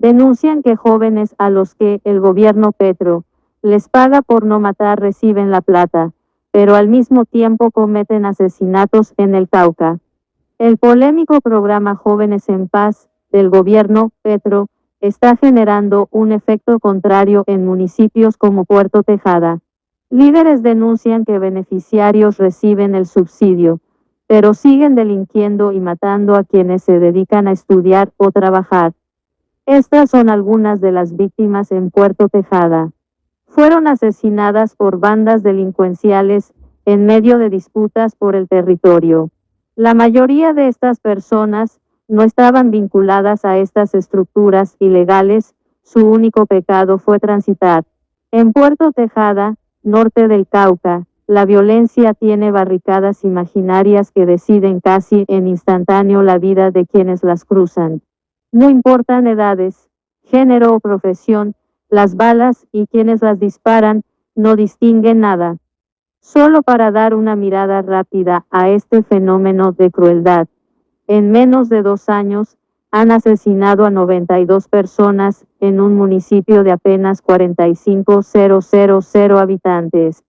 Denuncian que jóvenes a los que el gobierno Petro les paga por no matar reciben la plata, pero al mismo tiempo cometen asesinatos en el Cauca. El polémico programa Jóvenes en Paz del gobierno Petro está generando un efecto contrario en municipios como Puerto Tejada. Líderes denuncian que beneficiarios reciben el subsidio, pero siguen delinquiendo y matando a quienes se dedican a estudiar o trabajar. Estas son algunas de las víctimas en Puerto Tejada. Fueron asesinadas por bandas delincuenciales en medio de disputas por el territorio. La mayoría de estas personas no estaban vinculadas a estas estructuras ilegales, su único pecado fue transitar. En Puerto Tejada, norte del Cauca, la violencia tiene barricadas imaginarias que deciden casi en instantáneo la vida de quienes las cruzan. No importan edades, género o profesión, las balas y quienes las disparan no distinguen nada. Solo para dar una mirada rápida a este fenómeno de crueldad, en menos de 2 años, han asesinado a 92 personas en un municipio de apenas 45.000 habitantes.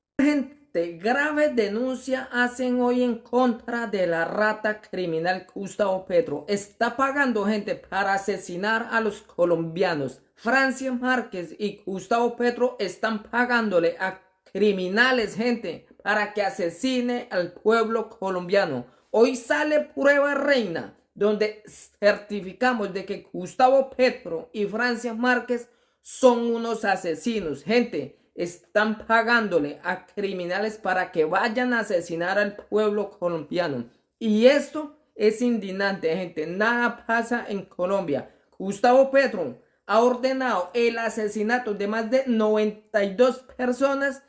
Grave denuncia hacen hoy en contra de la rata criminal Gustavo Petro. Está pagando gente para asesinar a los colombianos. Francia Márquez y Gustavo Petro están pagándole a criminales, gente, para que asesine al pueblo colombiano. Hoy sale prueba reina, donde certificamos de que Gustavo Petro y Francia Márquez son unos asesinos, gente. Están pagándole a criminales para que vayan a asesinar al pueblo colombiano. Y esto es indignante, gente. Nada pasa en Colombia. Gustavo Petro ha ordenado el asesinato de más de 92 personas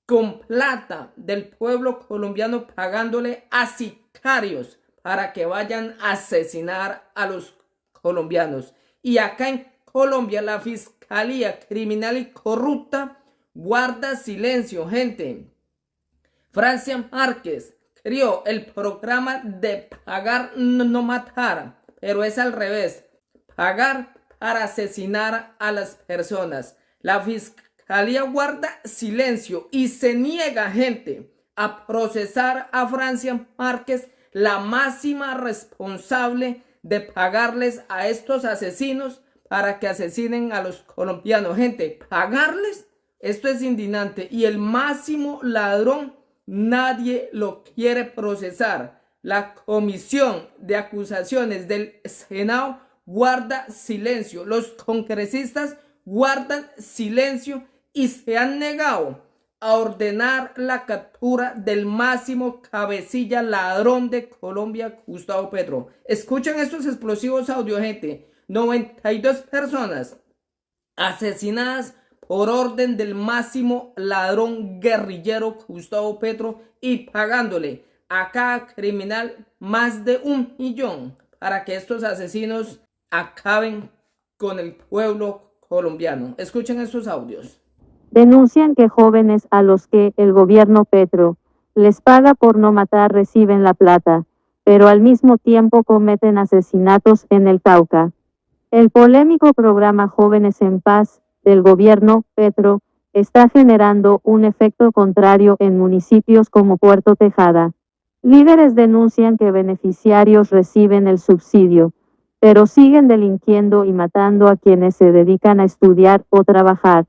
con plata del pueblo colombiano, pagándole a sicarios para que vayan a asesinar a los colombianos. Y acá en Colombia la Fiscalía Criminal y Corrupta guarda silencio, gente. Francia Márquez creó el programa de pagar no matar, pero es al revés, pagar para asesinar a las personas. La Fiscalía guarda silencio y se niega, gente, a procesar a Francia Márquez, la máxima responsable de pagarles a estos asesinos para que asesinen a los colombianos. Gente, pagarles. Esto es indignante y el máximo ladrón nadie lo quiere procesar. La Comisión de Acusaciones del Senado guarda silencio. Los congresistas guardan silencio y se han negado a ordenar la captura del máximo cabecilla ladrón de Colombia, Gustavo Petro. Escuchen estos explosivos audios, gente. 92 personas asesinadas por orden del máximo ladrón guerrillero Gustavo Petro y pagándole a cada criminal más de 1 millón para que estos asesinos acaben con el pueblo colombiano. Escuchen estos audios. Denuncian que jóvenes a los que el gobierno Petro les paga por no matar reciben la plata, pero al mismo tiempo cometen asesinatos en el Cauca. El polémico programa Jóvenes en Paz del gobierno Petro está generando un efecto contrario en municipios como Puerto Tejada. Líderes denuncian que beneficiarios reciben el subsidio, pero siguen delinquiendo y matando a quienes se dedican a estudiar o trabajar.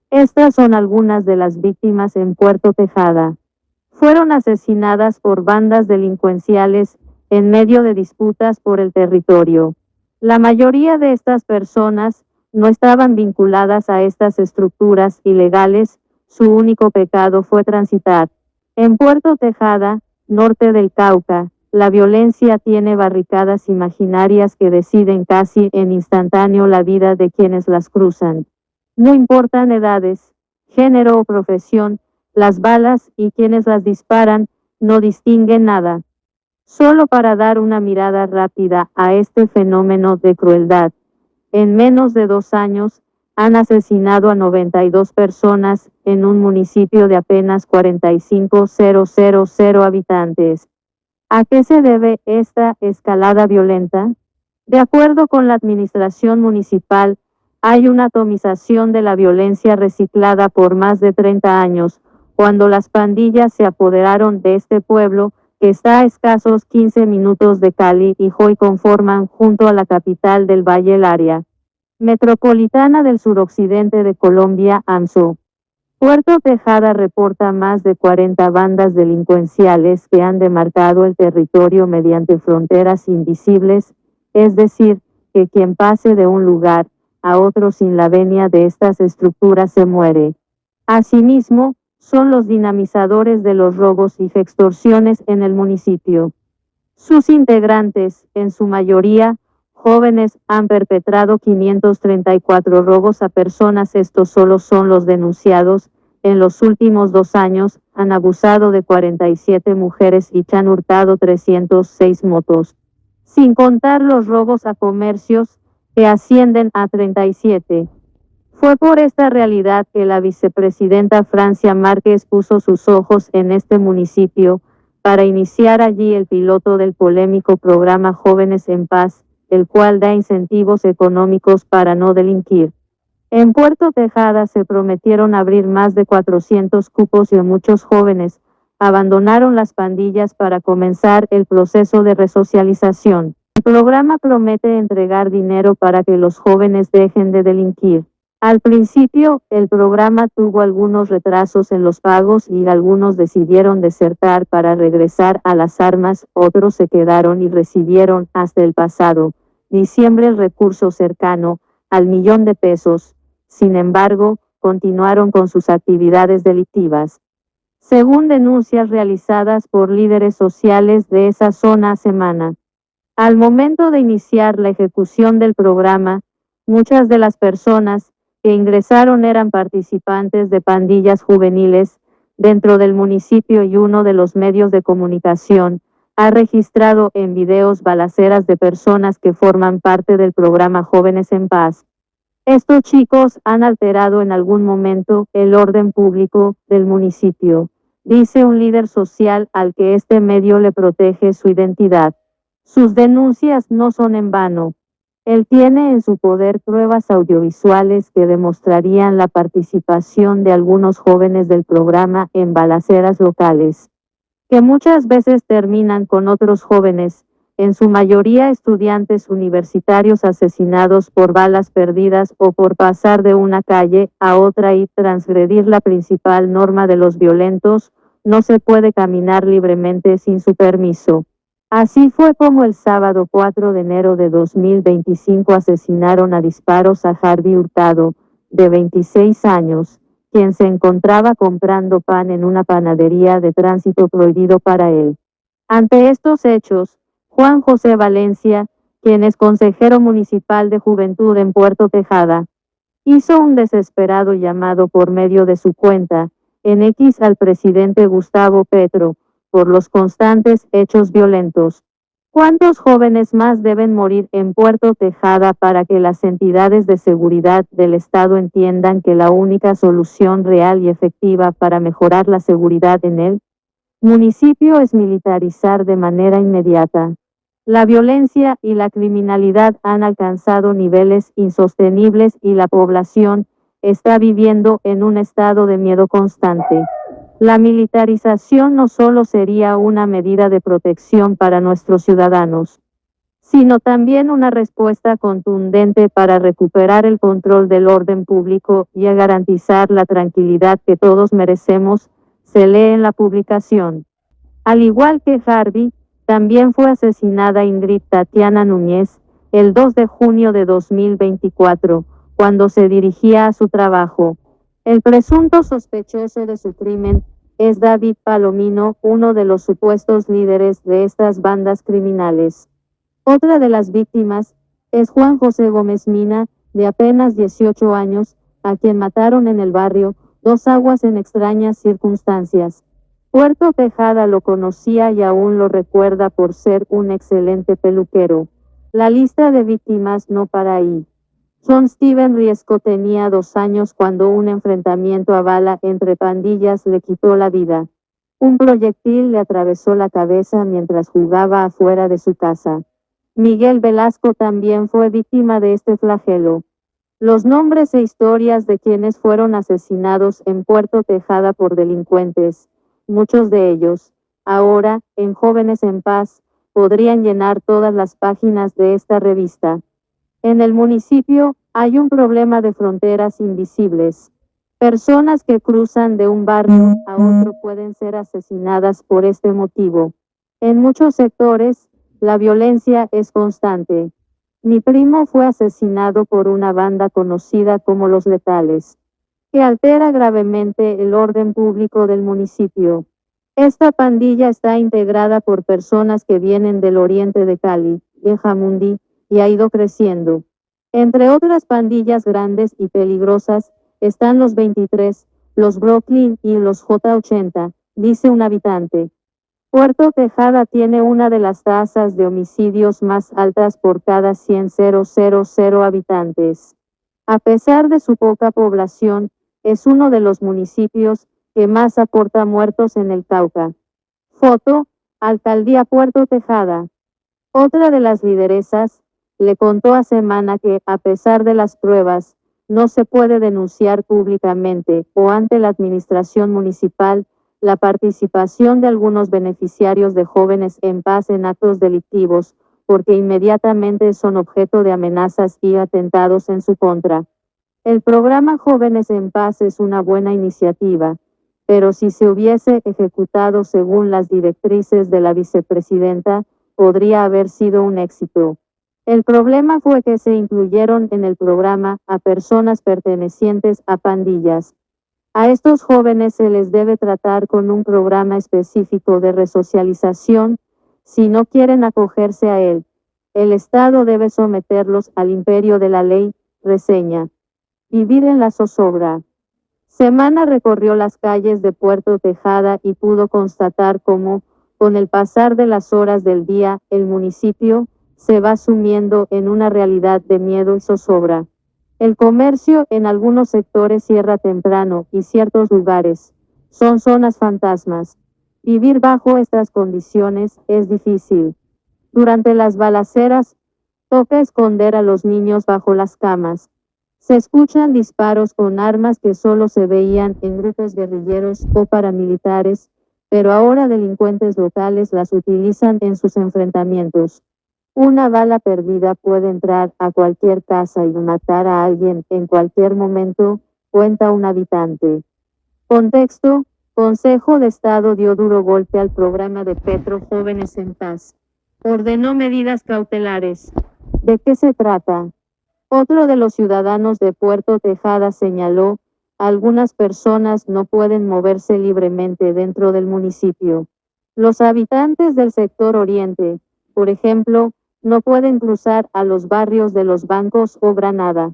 Estas son algunas de las víctimas en Puerto Tejada. Fueron asesinadas por bandas delincuenciales en medio de disputas por el territorio. La mayoría de estas personas no estaban vinculadas a estas estructuras ilegales, su único pecado fue transitar. En Puerto Tejada, norte del Cauca, la violencia tiene barricadas imaginarias que deciden casi en instantáneo la vida de quienes las cruzan. No importan edades, género o profesión, las balas y quienes las disparan no distinguen nada. Solo para dar una mirada rápida a este fenómeno de crueldad, en menos de 2 años, han asesinado a 92 personas en un municipio de apenas 45.000 habitantes. ¿A qué se debe esta escalada violenta? De acuerdo con la administración municipal, Hay una atomización de la violencia reciclada por más de 30 años, cuando las pandillas se apoderaron de este pueblo, que está a escasos 15 minutos de Cali y hoy conforman, junto a la capital del Valle, el área metropolitana del suroccidente de Colombia, AMSO. Puerto Tejada reporta más de 40 bandas delincuenciales que han demarcado el territorio mediante fronteras invisibles, es decir, que quien pase de un lugar a otro sin la venia de estas estructuras se muere. Asimismo, son los dinamizadores de los robos y extorsiones en el municipio. Sus integrantes, en su mayoría, jóvenes, han perpetrado 534 robos a personas. Estos solo son los denunciados. En los últimos 2 años, han abusado de 47 mujeres y han hurtado 306 motos. Sin contar los robos a comercios, que ascienden a 37. Fue por esta realidad que la vicepresidenta Francia Márquez puso sus ojos en este municipio, para iniciar allí el piloto del polémico programa Jóvenes en Paz, el cual da incentivos económicos para no delinquir. En Puerto Tejada se prometieron abrir más de 400 cupos y muchos jóvenes abandonaron las pandillas para comenzar el proceso de resocialización. El programa promete entregar dinero para que los jóvenes dejen de delinquir. Al principio, el programa tuvo algunos retrasos en los pagos y algunos decidieron desertar para regresar a las armas, otros se quedaron y recibieron, hasta el pasado diciembre, el recurso cercano al $1.000.000. Sin embargo, continuaron con sus actividades delictivas. Según denuncias realizadas por líderes sociales de esa zona semana. Al momento de iniciar la ejecución del programa, muchas de las personas que ingresaron eran participantes de pandillas juveniles dentro del municipio y uno de los medios de comunicación ha registrado en videos balaceras de personas que forman parte del programa Jóvenes en Paz. Estos chicos han alterado en algún momento el orden público del municipio, dice un líder social al que este medio le protege su identidad. Sus denuncias no son en vano. Él tiene en su poder pruebas audiovisuales que demostrarían la participación de algunos jóvenes del programa en balaceras locales, que muchas veces terminan con otros jóvenes, en su mayoría estudiantes universitarios, asesinados por balas perdidas o por pasar de una calle a otra y transgredir la principal norma de los violentos: no se puede caminar libremente sin su permiso. Así fue como el sábado 4 de enero de 2025 asesinaron a disparos a Harvey Hurtado, de 26 años, quien se encontraba comprando pan en una panadería de tránsito prohibido para él. Ante estos hechos, Juan José Valencia, quien es consejero municipal de Juventud en Puerto Tejada, hizo un desesperado llamado por medio de su cuenta en X al presidente Gustavo Petro, por los constantes hechos violentos. ¿Cuántos jóvenes más deben morir en Puerto Tejada para que las entidades de seguridad del Estado entiendan que la única solución real y efectiva para mejorar la seguridad en el municipio es militarizar de manera inmediata? La violencia y la criminalidad han alcanzado niveles insostenibles y la población está viviendo en un estado de miedo constante. La militarización no solo sería una medida de protección para nuestros ciudadanos, sino también una respuesta contundente para recuperar el control del orden público y a garantizar la tranquilidad que todos merecemos, se lee en la publicación. Al igual que Harvey, también fue asesinada Ingrid Tatiana Núñez, el 2 de junio de 2024, cuando se dirigía a su trabajo. El presunto sospechoso de su crimen es David Palomino, uno de los supuestos líderes de estas bandas criminales. Otra de las víctimas es Juan José Gómez Mina, de apenas 18 años, a quien mataron en el barrio Dos Aguas en extrañas circunstancias. Puerto Tejada lo conocía y aún lo recuerda por ser un excelente peluquero. La lista de víctimas no para ahí. John Steven Riesco tenía 2 años cuando un enfrentamiento a bala entre pandillas le quitó la vida. Un proyectil le atravesó la cabeza mientras jugaba afuera de su casa. Miguel Velasco también fue víctima de este flagelo. Los nombres e historias de quienes fueron asesinados en Puerto Tejada por delincuentes, muchos de ellos, ahora, en Jóvenes en Paz, podrían llenar todas las páginas de esta revista. En el municipio, hay un problema de fronteras invisibles. Personas que cruzan de un barrio a otro pueden ser asesinadas por este motivo. En muchos sectores, la violencia es constante. Mi primo fue asesinado por una banda conocida como Los Letales, que altera gravemente el orden público del municipio. Esta pandilla está integrada por personas que vienen del oriente de Cali, en Jamundí, y ha ido creciendo. Entre otras pandillas grandes y peligrosas, están los 23, los Brooklyn y los J80, dice un habitante. Puerto Tejada tiene una de las tasas de homicidios más altas por cada 100.000 habitantes. A pesar de su poca población, es uno de los municipios que más aporta muertos en el Cauca. Foto, Alcaldía Puerto Tejada. Otra de las lideresas le contó a Semana que, a pesar de las pruebas, no se puede denunciar públicamente o ante la administración municipal la participación de algunos beneficiarios de Jóvenes en Paz en actos delictivos, porque inmediatamente son objeto de amenazas y atentados en su contra. El programa Jóvenes en Paz es una buena iniciativa, pero si se hubiese ejecutado según las directrices de la vicepresidenta, podría haber sido un éxito. El problema fue que se incluyeron en el programa a personas pertenecientes a pandillas. A estos jóvenes se les debe tratar con un programa específico de resocialización, si no quieren acogerse a él. El Estado debe someterlos al imperio de la ley, reseña. Vivir en la zozobra. Semana recorrió las calles de Puerto Tejada y pudo constatar cómo, con el pasar de las horas del día, el municipio se va sumiendo en una realidad de miedo y zozobra. El comercio en algunos sectores cierra temprano y ciertos lugares son zonas fantasmas. Vivir bajo estas condiciones es difícil. Durante las balaceras, toca esconder a los niños bajo las camas. Se escuchan disparos con armas que solo se veían en grupos guerrilleros o paramilitares, pero ahora delincuentes locales las utilizan en sus enfrentamientos. Una bala perdida puede entrar a cualquier casa y matar a alguien en cualquier momento, cuenta un habitante. Contexto: Consejo de Estado dio duro golpe al programa de Petro Jóvenes en Paz. Ordenó medidas cautelares. ¿De qué se trata? Otro de los ciudadanos de Puerto Tejada señaló, algunas personas no pueden moverse libremente dentro del municipio. Los habitantes del sector oriente, por ejemplo, no pueden cruzar a los barrios de Los Bancos o Granada.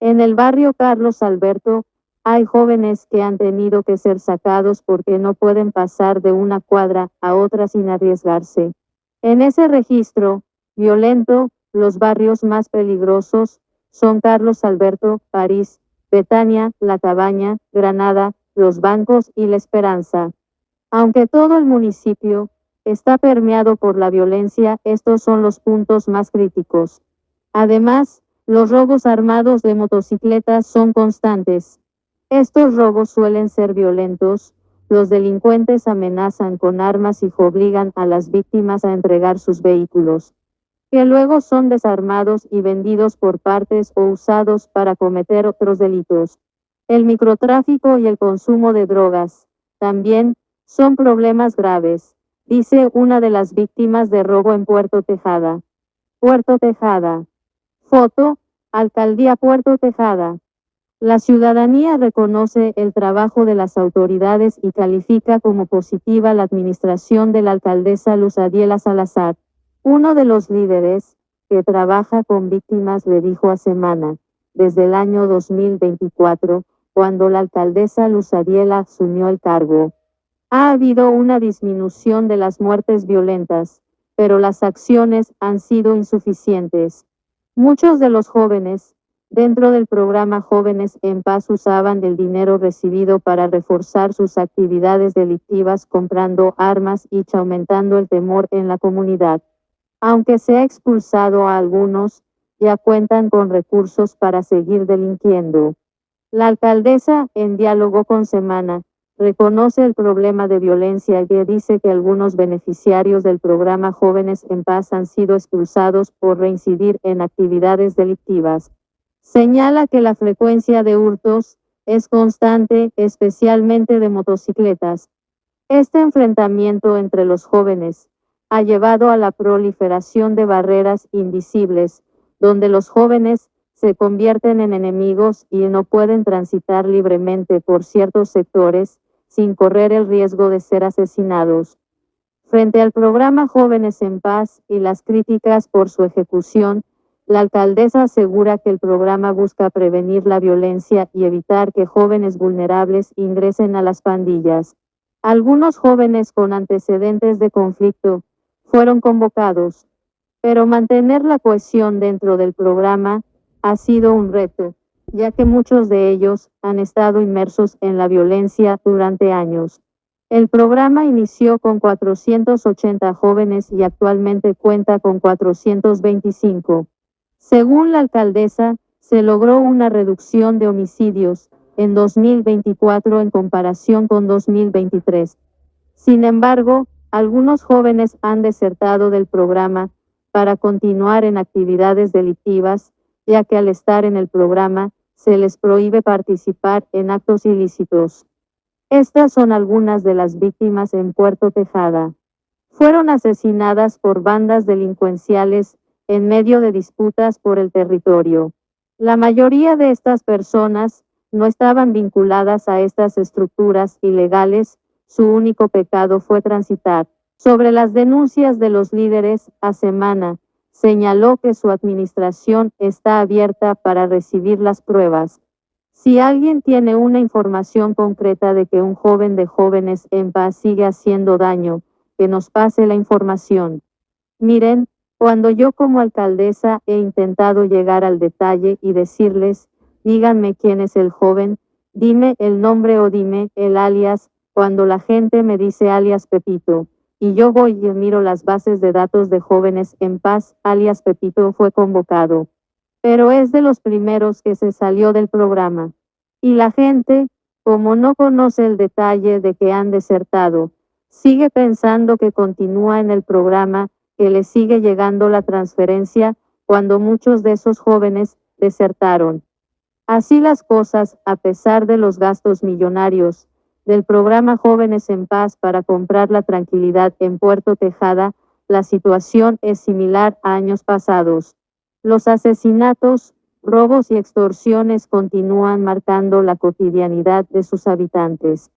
En el barrio Carlos Alberto, hay jóvenes que han tenido que ser sacados porque no pueden pasar de una cuadra a otra sin arriesgarse. En ese registro violento, los barrios más peligrosos son Carlos Alberto, París, Betania, La Cabaña, Granada, Los Bancos y La Esperanza. Aunque todo el municipio está permeado por la violencia, estos son los puntos más críticos. Además, los robos armados de motocicletas son constantes. Estos robos suelen ser violentos. Los delincuentes amenazan con armas y obligan a las víctimas a entregar sus vehículos, que luego son desarmados y vendidos por partes o usados para cometer otros delitos. El microtráfico y el consumo de drogas, también, son problemas graves, dice una de las víctimas de robo en Puerto Tejada. Puerto Tejada. Foto, Alcaldía Puerto Tejada. La ciudadanía reconoce el trabajo de las autoridades y califica como positiva la administración de la alcaldesa Luz Adiela Salazar. Uno de los líderes, que trabaja con víctimas, le dijo a Semana, desde el año 2024, cuando la alcaldesa Luz Adiela asumió el cargo. Ha habido una disminución de las muertes violentas, pero las acciones han sido insuficientes. Muchos de los jóvenes, dentro del programa Jóvenes en Paz, usaban el dinero recibido para reforzar sus actividades delictivas comprando armas y aumentando el temor en la comunidad. Aunque se ha expulsado a algunos, ya cuentan con recursos para seguir delinquiendo. La alcaldesa, en diálogo con Semana, reconoce el problema de violencia y dice que algunos beneficiarios del programa Jóvenes en Paz han sido expulsados por reincidir en actividades delictivas. Señala que la frecuencia de hurtos es constante, especialmente de motocicletas. Este enfrentamiento entre los jóvenes ha llevado a la proliferación de barreras invisibles, donde los jóvenes se convierten en enemigos y no pueden transitar libremente por ciertos sectores sin correr el riesgo de ser asesinados. Frente al programa Jóvenes en Paz y las críticas por su ejecución, la alcaldesa asegura que el programa busca prevenir la violencia y evitar que jóvenes vulnerables ingresen a las pandillas. Algunos jóvenes con antecedentes de conflicto fueron convocados, pero mantener la cohesión dentro del programa ha sido un reto, ya que muchos de ellos han estado inmersos en la violencia durante años. El programa inició con 480 jóvenes y actualmente cuenta con 425. Según la alcaldesa, se logró una reducción de homicidios en 2024 en comparación con 2023. Sin embargo, algunos jóvenes han desertado del programa para continuar en actividades delictivas, ya que al estar en el programa se les prohíbe participar en actos ilícitos. Estas son algunas de las víctimas en Puerto Tejada. Fueron asesinadas por bandas delincuenciales en medio de disputas por el territorio. La mayoría de estas personas no estaban vinculadas a estas estructuras ilegales, su único pecado fue transitar. Sobre las denuncias de los líderes, a Semana señaló que su administración está abierta para recibir las pruebas. Si alguien tiene una información concreta de que un joven de Jóvenes en Paz sigue haciendo daño, que nos pase la información. Miren, cuando yo como alcaldesa he intentado llegar al detalle y decirles, díganme quién es el joven, dime el nombre o dime el alias, cuando la gente me dice alias Pepito, y yo voy y miro las bases de datos de Jóvenes en Paz, alias Pepito fue convocado. Pero es de los primeros que se salió del programa. Y la gente, como no conoce el detalle de que han desertado, sigue pensando que continúa en el programa, que le sigue llegando la transferencia, cuando muchos de esos jóvenes desertaron. Así las cosas, a pesar de los gastos millonarios del programa Jóvenes en Paz para comprar la tranquilidad en Puerto Tejada, la situación es similar a años pasados. Los asesinatos, robos y extorsiones continúan marcando la cotidianidad de sus habitantes.